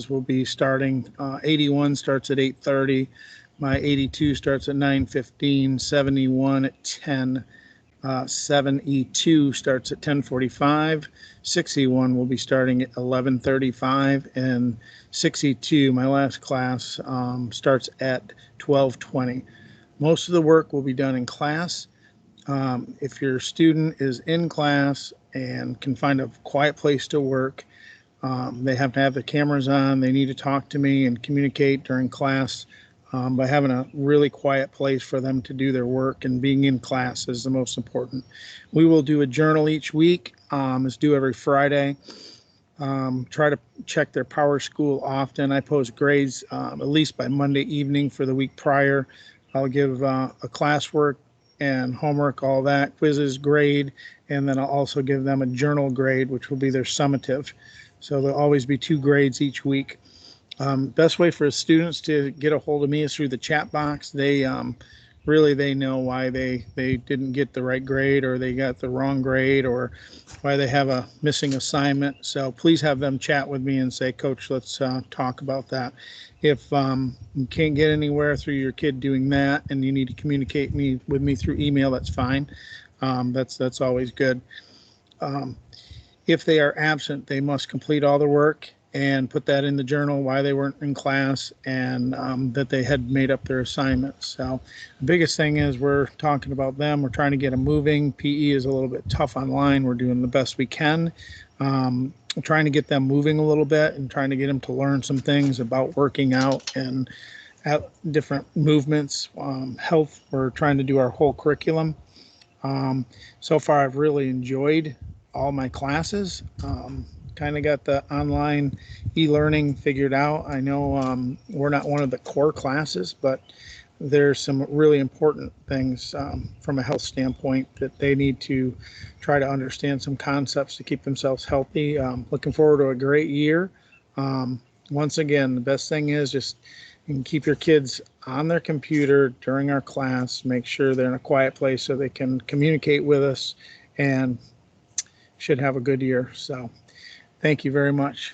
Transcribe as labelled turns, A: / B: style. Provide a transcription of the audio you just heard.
A: will be starting. 81 starts at 8:30. My 82 starts at 9:15. 71 at 10. 7E2 starts at 10:45. 6E1 will be starting at 11:35, and 6E2, my last class, starts at 12:20. Most of the work will be done in class. If your student is in class and can find a quiet place to work, they have to have the cameras on. They need to talk to me and communicate during class. By having a really quiet place for them to do their work, and being in class is the most important. We will do a journal each week. It's due every Friday. Try to check their Power School often. I post grades at least by Monday evening for the week prior. I'll give a classwork and homework, all that, quizzes, grade, and then I'll also give them a journal grade, which will be their summative. So there'll always be 2 grades each week. Best way for students to get a hold of me is through the chat box. They they know why they didn't get the right grade, or they got the wrong grade, or why they have a missing assignment. So please have them chat with me and say, Coach, let's talk about that. If you can't get anywhere through your kid doing that and you need to communicate with me through email, that's fine. That's always good. If they are absent, they must complete all the work and put that in the journal why they weren't in class, and that they had made up their assignments. So the biggest thing is we're talking about them. We're trying to get them moving. PE is a little bit tough online. We're doing the best we can. Trying to get them moving a little bit and trying to get them to learn some things about working out and different movements. Health, we're trying to do our whole curriculum. So far, I've really enjoyed all my classes. Kind of got the online e-learning figured out. I know we're not one of the core classes, but there's some really important things from a health standpoint that they need to try to understand some concepts to keep themselves healthy. Looking forward to a great year. Once again, the best thing is just you can keep your kids on their computer during our class. Make sure they're in a quiet place so they can communicate with us, and should have a good year. So thank you very much.